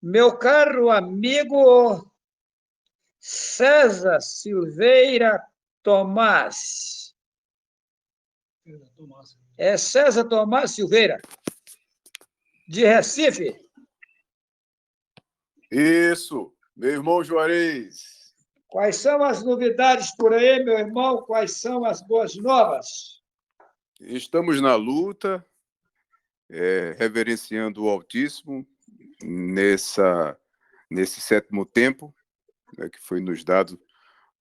Meu caro amigo César Silveira Tomás. É César Tomás Silveira, de Recife. Isso, meu irmão Juarez. Quais são as novidades por aí, meu irmão? Quais são as boas novas? Estamos na luta, reverenciando o Altíssimo nesse sétimo tempo, né, que foi nos dado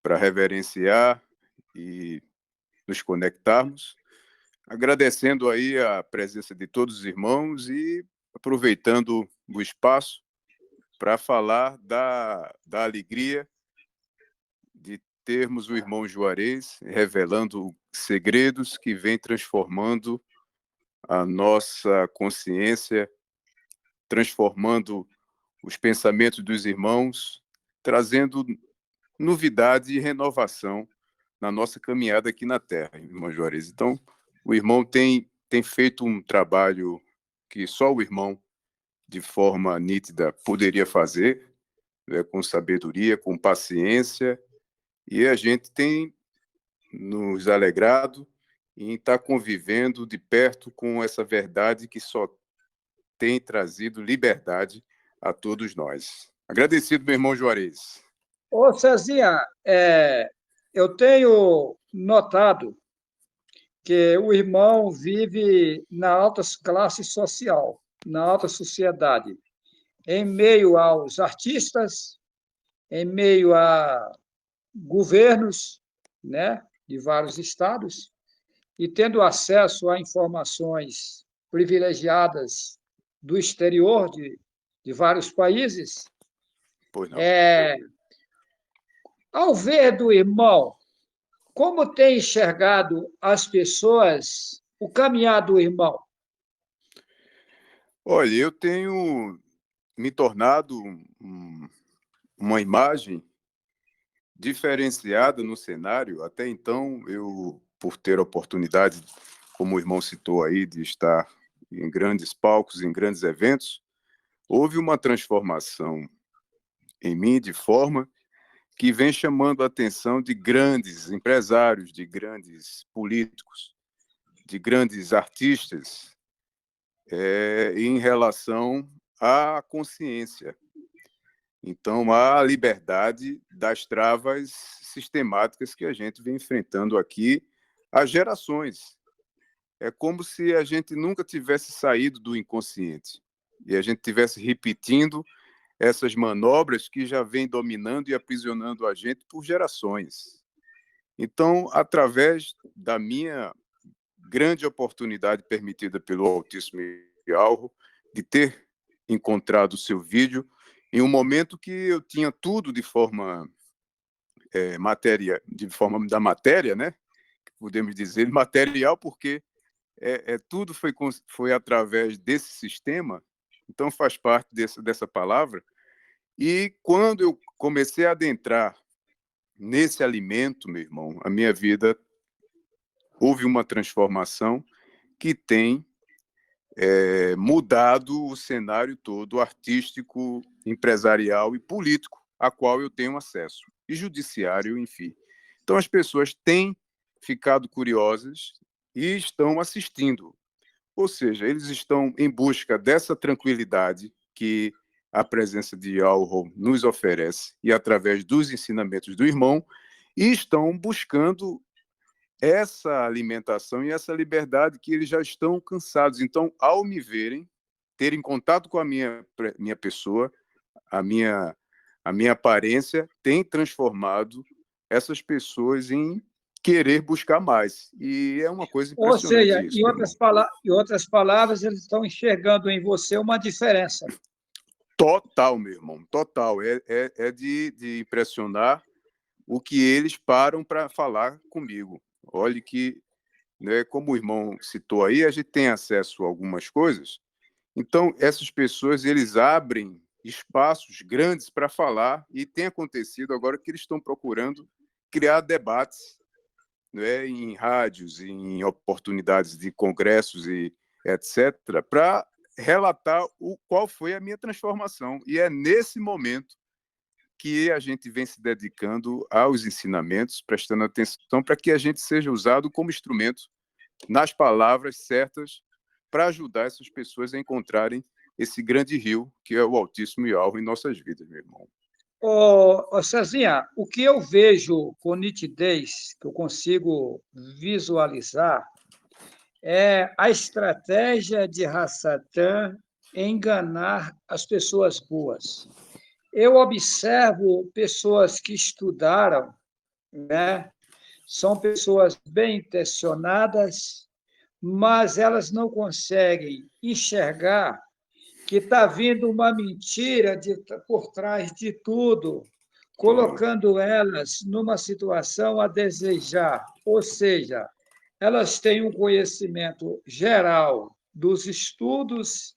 para reverenciar e nos conectarmos, agradecendo aí a presença de todos os irmãos e aproveitando o espaço para falar da alegria de termos o irmão Juarez revelando segredos que vêm transformando a nossa consciência, transformando os pensamentos dos irmãos, trazendo novidade e renovação na nossa caminhada aqui na Terra, irmão Juarez. Então, o irmão tem feito um trabalho que só o irmão, de forma nítida, poderia fazer, né, com sabedoria, com paciência, e a gente tem nos alegrado em estar convivendo de perto com essa verdade que só tem trazido liberdade a todos nós. Agradecido, meu irmão Juarez. Ô, Cezinha, eu tenho notado que o irmão vive na alta classe social, na alta sociedade, em meio aos artistas, em meio a governos, né, de vários estados, e tendo acesso a informações privilegiadas do exterior, de vários países. Pois não. Ao ver do irmão, como tem enxergado as pessoas o caminhar do irmão? Olha, eu tenho me tornado uma imagem diferenciada no cenário. Até então, eu, por ter a oportunidade, como o irmão citou aí, de estar em grandes palcos, em grandes eventos, houve uma transformação em mim de forma que vem chamando a atenção de grandes empresários, de grandes políticos, de grandes artistas, em relação à consciência. Então, há a liberdade das travas sistemáticas que a gente vem enfrentando aqui há gerações. É como se a gente nunca tivesse saído do inconsciente e a gente tivesse repetindo essas manobras que já vêm dominando e aprisionando a gente por gerações. Então, através da minha grande oportunidade permitida pelo Altíssimo Yalro de ter encontrado o seu vídeo em um momento que eu tinha tudo de forma de forma da matéria, né? Podemos dizer material, porque tudo foi através desse sistema, então faz parte dessa palavra. E quando eu comecei a adentrar nesse alimento, meu irmão, a minha vida houve uma transformação que tem mudado o cenário todo artístico, empresarial e político, a qual eu tenho acesso, e judiciário, enfim. Então, as pessoas têm ficado curiosas e estão assistindo. Ou seja, eles estão em busca dessa tranquilidade que a presença de Yalro nos oferece, e através dos ensinamentos do irmão, e estão buscando essa alimentação e essa liberdade que eles já estão cansados. Então, ao me verem, terem contato com a minha pessoa, a minha, a minha aparência, tem transformado essas pessoas em querer buscar mais. E é uma coisa Ou seja, impressionante isso, meu irmão. em outras palavras, eles estão enxergando em você uma diferença. Total, meu irmão, total. É de impressionar o que eles param para falar comigo. Olhe que, né, como o irmão citou aí, a gente tem acesso a algumas coisas. Então, essas pessoas, eles abrem espaços grandes para falar, e tem acontecido agora que eles estão procurando criar debates, né, em rádios, em oportunidades de congressos e etc., para relatar qual foi a minha transformação. E é nesse momento que a gente vem se dedicando aos ensinamentos, prestando atenção para que a gente seja usado como instrumento nas palavras certas para ajudar essas pessoas a encontrarem esse grande rio que é o Altíssimo Yahweh em nossas vidas, meu irmão. Cezinha, o que eu vejo com nitidez, que eu consigo visualizar, é a estratégia de Hassatã enganar as pessoas boas. Eu observo pessoas que estudaram, né? São pessoas bem intencionadas, mas elas não conseguem enxergar que está vindo uma mentira por trás de tudo, colocando elas numa situação a desejar. Ou seja, elas têm um conhecimento geral dos estudos,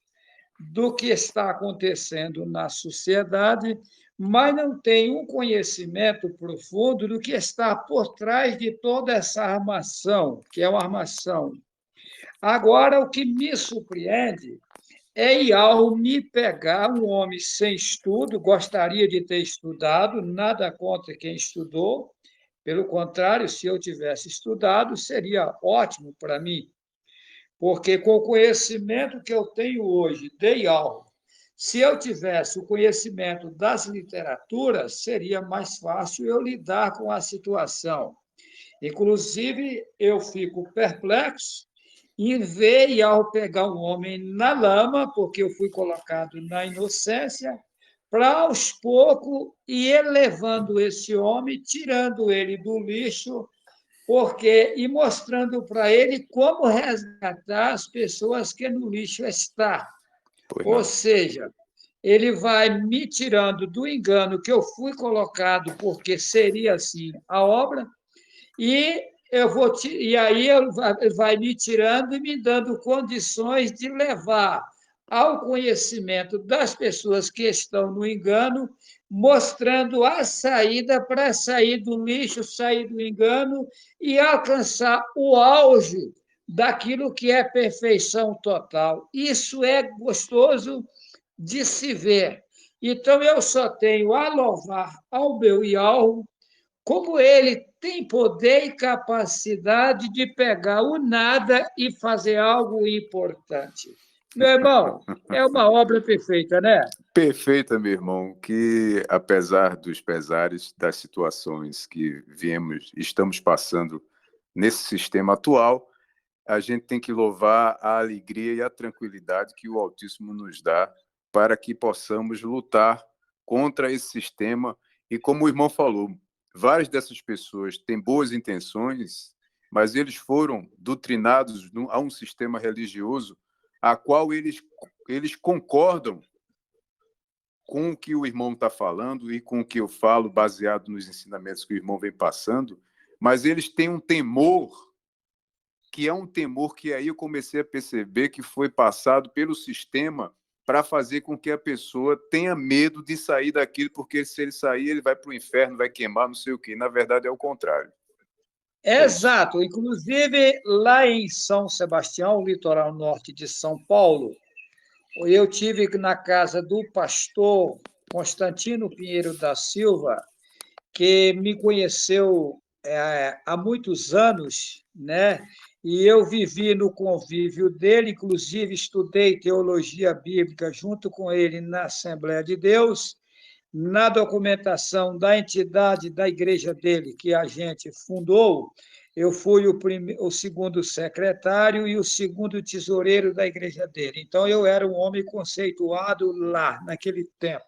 do que está acontecendo na sociedade, mas não têm um conhecimento profundo do que está por trás de toda essa armação, que é uma armação. Agora, o que me surpreende é ao me pegar um homem sem estudo, gostaria de ter estudado, nada contra quem estudou, pelo contrário, se eu tivesse estudado, seria ótimo para mim, porque com o conhecimento que eu tenho hoje, dei aula, se eu tivesse o conhecimento das literaturas, seria mais fácil eu lidar com a situação. Inclusive, eu fico perplexo em ver e ao pegar um homem na lama, porque eu fui colocado na inocência, para aos poucos ir elevando esse homem, tirando ele do lixo, porque e mostrando para ele como resgatar as pessoas que no lixo estão. Ou seja, ele vai me tirando do engano que eu fui colocado, porque seria assim a obra, e e aí ele vai me tirando e me dando condições de levar ao conhecimento das pessoas que estão no engano, mostrando a saída para sair do lixo, sair do engano e alcançar o auge daquilo que é perfeição total. Isso é gostoso de se ver. Então, eu só tenho a louvar ao meu Yahweh, como ele tem poder e capacidade de pegar o nada e fazer algo importante. Meu irmão, é uma obra perfeita, né? Perfeita, meu irmão, que apesar dos pesares, das situações que estamos passando nesse sistema atual, a gente tem que louvar a alegria e a tranquilidade que o Altíssimo nos dá para que possamos lutar contra esse sistema. E como o irmão falou, várias dessas pessoas têm boas intenções, mas eles foram doutrinados a um sistema religioso a qual eles concordam com o que o irmão está falando e com o que eu falo, baseado nos ensinamentos que o irmão vem passando, mas eles têm um temor, que é um temor que aí eu comecei a perceber que foi passado pelo sistema para fazer com que a pessoa tenha medo de sair daquilo, porque se ele sair, ele vai para o inferno, vai queimar, não sei o quê. Na verdade, é o contrário. Exato. Inclusive, lá em São Sebastião, litoral norte de São Paulo, eu tive na casa do pastor Constantino Pinheiro da Silva, que me conheceu há muitos anos, né? E eu vivi no convívio dele, inclusive estudei teologia bíblica junto com ele na Assembleia de Deus, na documentação da entidade da igreja dele, que a gente fundou. Eu fui o segundo secretário e o segundo tesoureiro da igreja dele. Então, eu era um homem conceituado lá, naquele tempo,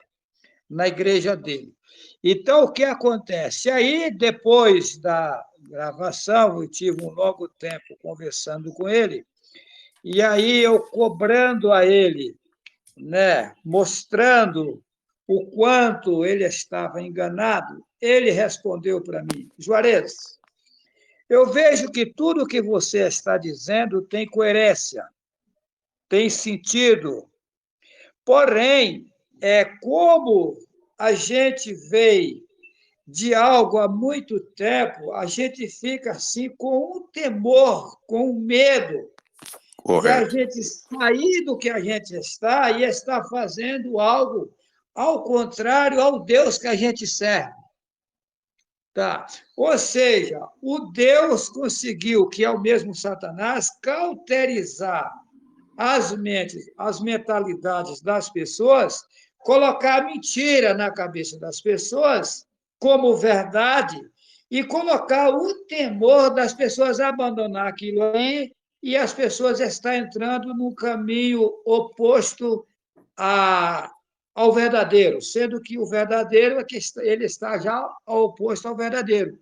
na igreja dele. Então, o que acontece? Aí, depois da gravação, eu tive um longo tempo conversando com ele, e aí eu cobrando a ele, né, mostrando o quanto ele estava enganado, ele respondeu para mim: Juarez, eu vejo que tudo que você está dizendo tem coerência, tem sentido, porém, como a gente veio de algo há muito tempo, a gente fica assim com um temor, com um medo de a Correto. gente sair do que a gente está e estar fazendo algo ao contrário ao Deus que a gente serve. Tá? Ou seja, o Deus conseguiu, que é o mesmo Satanás, cauterizar as mentes, as mentalidades das pessoas, colocar mentira na cabeça das pessoas como verdade e colocar o temor das pessoas abandonar aquilo aí e as pessoas estão entrando num caminho oposto a, ao verdadeiro, sendo que o verdadeiro é que ele está já oposto ao verdadeiro.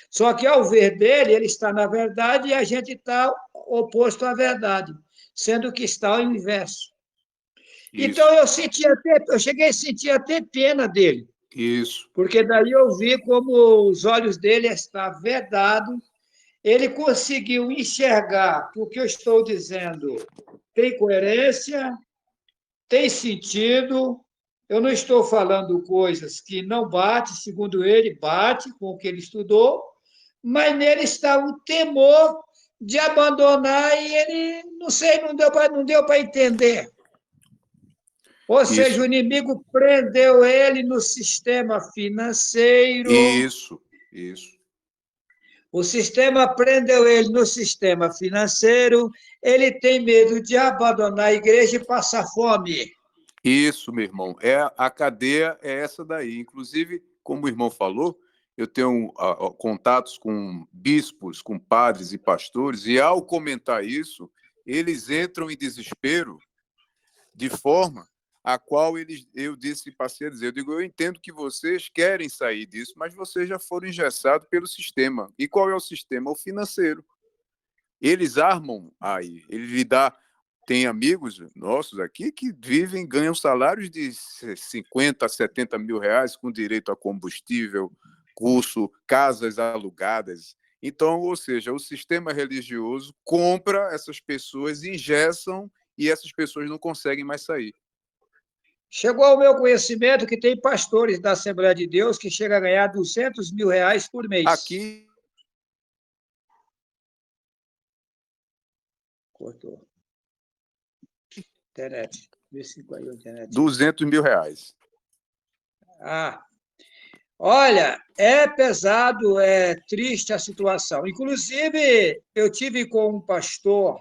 Só que ao ver dele, ele está na verdade e a gente está oposto à verdade, sendo que está ao inverso. Então Isso, eu cheguei a sentir até pena dele, isso, porque daí eu vi como os olhos dele estavam vedados, ele conseguiu enxergar que o que eu estou dizendo tem coerência, tem sentido. Eu não estou falando coisas que não bate, segundo ele, bate com o que ele estudou, mas nele está o temor de abandonar e ele, não sei, não deu para entender. Ou seja, o isso, inimigo prendeu ele no sistema financeiro, isso. o sistema prendeu ele no sistema financeiro, ele tem medo de abandonar a igreja e passar fome. Isso, meu irmão. A cadeia é essa daí. Inclusive, como o irmão falou, eu tenho contatos com bispos, com padres e pastores, e ao comentar isso, eles entram em desespero de forma a qual eu passei a dizer, eu entendo que vocês querem sair disso, mas vocês já foram engessados pelo sistema. E qual é o sistema? O financeiro. Eles armam aí, ele lhe dá. Tem amigos nossos aqui que vivem, ganham salários de 50 a 70 mil reais com direito a combustível, curso, casas alugadas. Então, ou seja, o sistema religioso compra essas pessoas, engessam e essas pessoas não conseguem mais sair. Chegou ao meu conhecimento que tem pastores da Assembleia de Deus que chegam a ganhar 200 mil reais por mês. Aqui, Cortou. Internet. Vê se caiu a internet. 200 mil reais. Ah, olha, é pesado, é triste a situação. Inclusive, eu tive com um pastor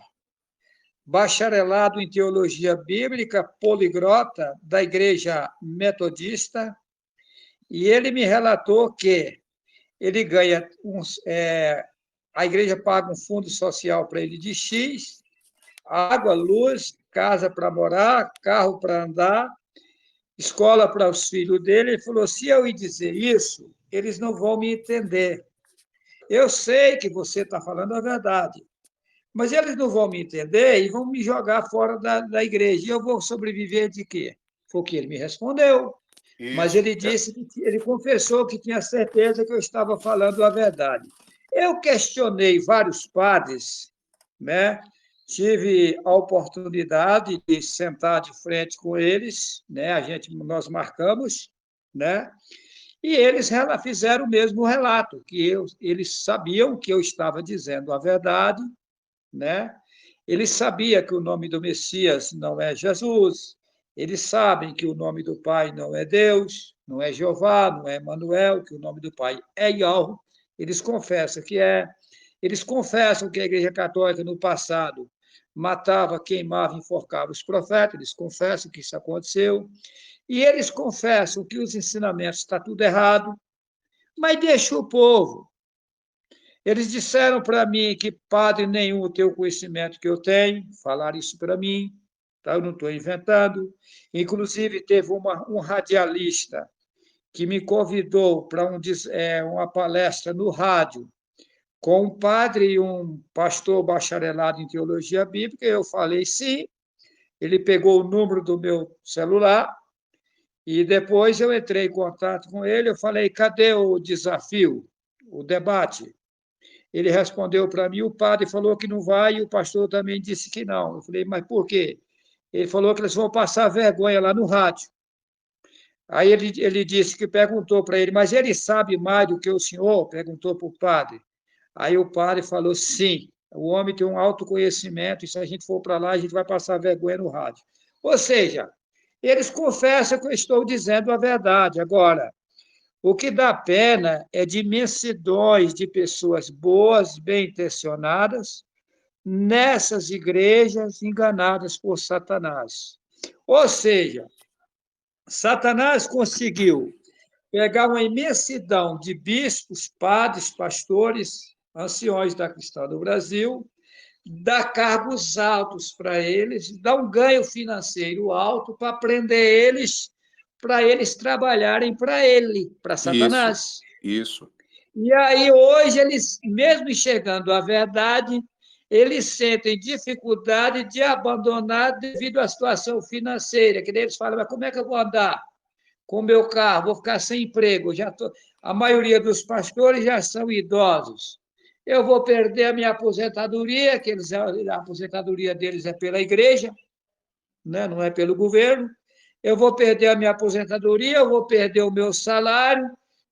bacharelado em teologia bíblica, poliglota da Igreja Metodista, e ele me relatou que ele ganha a igreja paga um fundo social para ele de X, água, luz, casa para morar, carro para andar, escola para os filhos dele. Ele falou: se eu ir dizer isso, eles não vão me entender. Eu sei que você está falando a verdade, mas eles não vão me entender e vão me jogar fora da igreja. E eu vou sobreviver de quê? Foi o que ele me respondeu. Mas Isso. ele disse que ele confessou que tinha certeza que eu estava falando a verdade. Eu questionei vários padres, né? Tive a oportunidade de sentar de frente com eles, né? Nós marcamos, né? E eles fizeram o mesmo relato, que eles sabiam que eu estava dizendo a verdade, né? Eles sabiam que o nome do Messias não é Jesus, eles sabem que o nome do Pai não é Deus, não é Jeová, não é Emanuel, que o nome do Pai é Yahweh, eles confessam que é. Eles confessam que a Igreja Católica, no passado, matava, queimava, enforcava os profetas, eles confessam que isso aconteceu, e eles confessam que os ensinamentos estão tudo errado, mas deixa o povo. Eles disseram para mim que padre nenhum tem o conhecimento que eu tenho, falaram isso para mim, tá? Eu não estou inventando. Inclusive, teve um radialista que me convidou para uma palestra no rádio com um padre e um pastor bacharelado em teologia bíblica. Eu falei sim, ele pegou o número do meu celular e depois eu entrei em contato com ele. Eu falei: cadê o desafio, o debate? Ele respondeu para mim: o padre falou que não vai e o pastor também disse que não. Eu falei: mas por quê? Ele falou que eles vão passar vergonha lá no rádio. Aí ele disse que perguntou para ele: mas ele sabe mais do que o senhor? Perguntou para o padre. Aí o padre falou: sim. O homem tem um autoconhecimento, e se a gente for para lá, a gente vai passar vergonha no rádio. Ou seja, eles confessam que eu estou dizendo a verdade. Agora, o que dá pena é de imensidões de pessoas boas, bem intencionadas, nessas igrejas enganadas por Satanás. Ou seja, Satanás conseguiu pegar uma imensidão de bispos, padres, pastores, anciões da cristã do Brasil, dar cargos altos para eles, dar um ganho financeiro alto para prender eles, para eles trabalharem para ele, para Isso, Satanás. isso. E aí, hoje, eles, mesmo enxergando a verdade, eles sentem dificuldade de abandonar devido à situação financeira, que eles falam, mas como é que eu vou andar com o meu carro? Vou ficar sem emprego. A maioria dos pastores já são idosos. Eu vou perder a minha aposentadoria, a aposentadoria deles é pela igreja, né? Não é pelo governo. Eu vou perder a minha aposentadoria, eu vou perder o meu salário,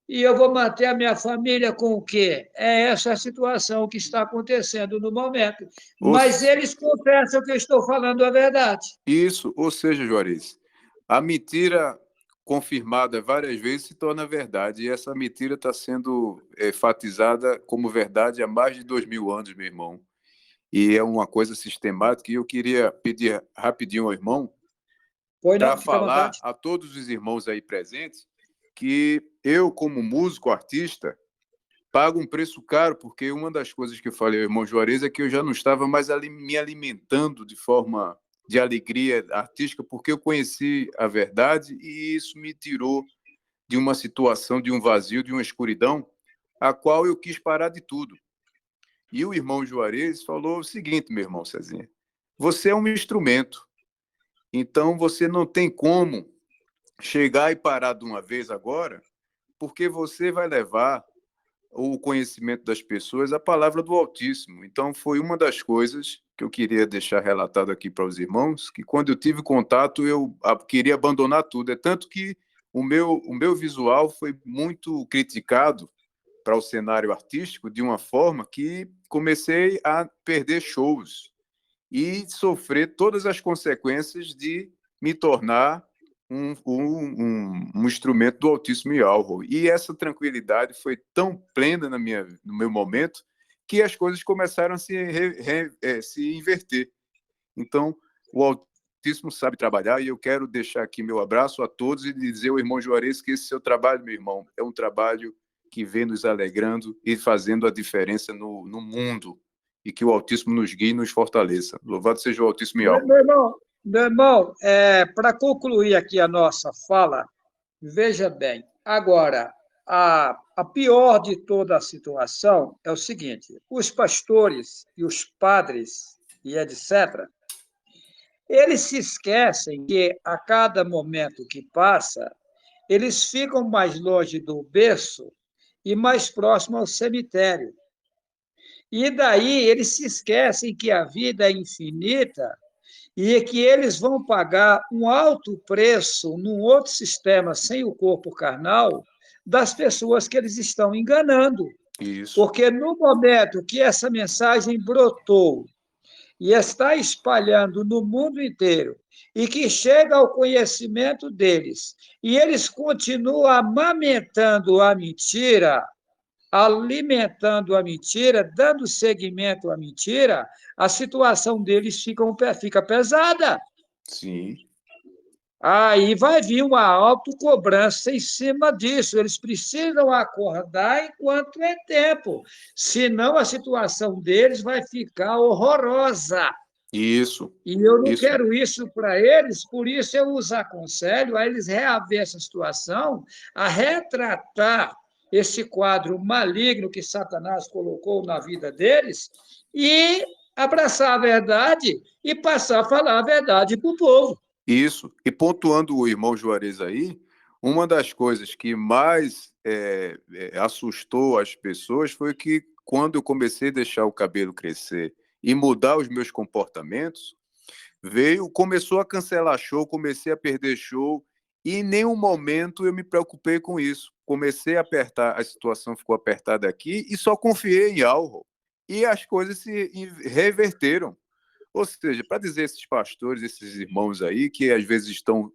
e eu vou manter a minha família com o quê? É essa a situação que está acontecendo no momento. Ou, Mas eles confessam que eu estou falando a verdade. isso, ou seja, Juarez, a mentira confirmada várias vezes se torna verdade, e essa mentira está sendo enfatizada como verdade há mais de 2000 anos, meu irmão. E é uma coisa sistemática, e eu queria pedir rapidinho ao irmão Pois para não, fica à falar vontade. a todos os irmãos aí presentes que eu, como músico, artista, pago um preço caro, porque uma das coisas que eu falei ao irmão Juarez é que eu já não estava mais me alimentando de forma de alegria artística, porque eu conheci a verdade e isso me tirou de uma situação, de um vazio, de uma escuridão, a qual eu quis parar de tudo. E o irmão Juarez falou o seguinte, meu irmão Cezinha, você é um instrumento, então você não tem como chegar e parar de uma vez agora, porque você vai levar o conhecimento das pessoas, a palavra do Altíssimo. Então, foi uma das coisas que eu queria deixar relatado aqui para os irmãos, que quando eu tive contato, eu queria abandonar tudo. É tanto que o meu visual foi muito criticado para o cenário artístico de uma forma que comecei a perder shows e sofrer todas as consequências de me tornar um instrumento do Altíssimo Yahweh. E essa tranquilidade foi tão plena no meu momento que as coisas começaram a se inverter. Então, o Altíssimo sabe trabalhar, e eu quero deixar aqui meu abraço a todos e dizer ao irmão Juarez que esse seu trabalho, meu irmão, é um trabalho que vem nos alegrando e fazendo a diferença no mundo, e que o Altíssimo nos guie e nos fortaleça. Louvado seja o Altíssimo Yahweh. Meu irmão, para concluir aqui a nossa fala, veja bem, agora, a pior de toda a situação é o seguinte: os pastores e os padres e etc., eles se esquecem que a cada momento que passa, eles ficam mais longe do berço e mais próximo ao cemitério. E daí eles se esquecem que a vida é infinita e que eles vão pagar um alto preço num outro sistema sem o corpo carnal das pessoas que eles estão enganando. Isso, Porque no momento que essa mensagem brotou e está espalhando no mundo inteiro, e que chega ao conhecimento deles, e eles continuam amamentando a mentira, alimentando a mentira, dando seguimento à mentira, a situação deles fica pesada. sim, Aí vai vir uma autocobrança em cima disso. Eles precisam acordar enquanto é tempo, senão a situação deles vai ficar horrorosa. isso, E eu não isso, quero isso para eles, por isso eu os aconselho a eles reaver essa situação, a retratar esse quadro maligno que Satanás colocou na vida deles e abraçar a verdade e passar a falar a verdade para o povo. isso. E pontuando o irmão Juarez aí, uma das coisas que mais assustou as pessoas foi que quando eu comecei a deixar o cabelo crescer e mudar os meus comportamentos, começou a cancelar show, comecei a perder show, e em nenhum momento eu me preocupei com isso. Comecei a apertar, a situação ficou apertada aqui e só confiei em algo. e as coisas se reverteram. Ou seja, para dizer esses pastores, esses irmãos aí, que às vezes estão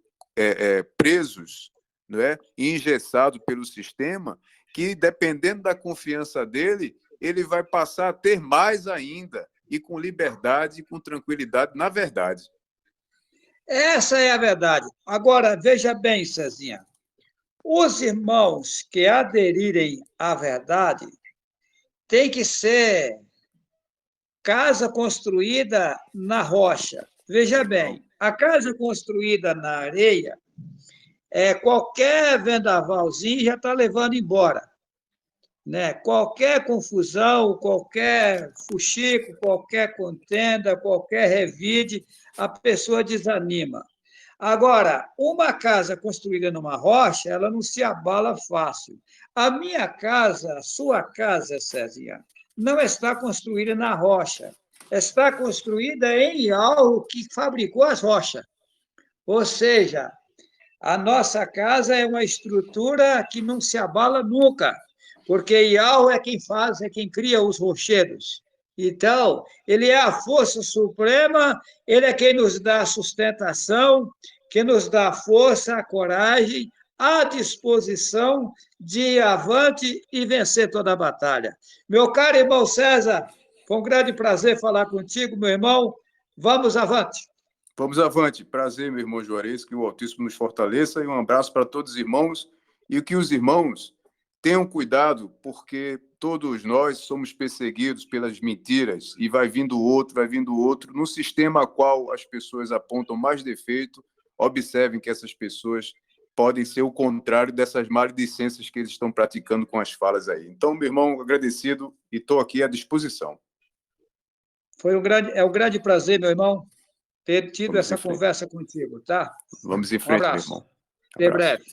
presos, não é? E engessados pelo sistema, que dependendo da confiança dele, ele vai passar a ter mais ainda, e com liberdade e com tranquilidade, na verdade. Essa é a verdade. Agora, veja bem, Cezinha, os irmãos que aderirem à verdade têm que ser casa construída na rocha. Veja bem, a casa construída na areia, qualquer vendavalzinho já está levando embora. Né? Qualquer confusão, qualquer fuxico, qualquer contenda, qualquer revide, a pessoa desanima. Agora, uma casa construída numa rocha, ela não se abala fácil. A minha casa, a sua casa, Cezinha, não está construída na rocha. Está construída em algo que fabricou as rochas. Ou seja, a nossa casa é uma estrutura que não se abala nunca, porque Iau é quem faz, é quem cria os rochedos. Então, ele é a força suprema, ele é quem nos dá a sustentação, que nos dá a força, a coragem, a disposição de ir avante e vencer toda a batalha. Meu caro irmão César, foi um grande prazer falar contigo, meu irmão. Vamos avante. Vamos avante. Prazer, meu irmão Juarez, que o Altíssimo nos fortaleça, e um abraço para todos os irmãos, e que os irmãos tenham cuidado, porque todos nós somos perseguidos pelas mentiras, e vai vindo outro. No sistema a qual as pessoas apontam mais defeito, observem que essas pessoas podem ser o contrário dessas maledicências que eles estão praticando com as falas aí. Então, meu irmão, agradecido, e estou aqui à disposição. É um grande prazer, meu irmão, ter tido essa conversa contigo, tá? Vamos em frente, meu irmão. Até breve.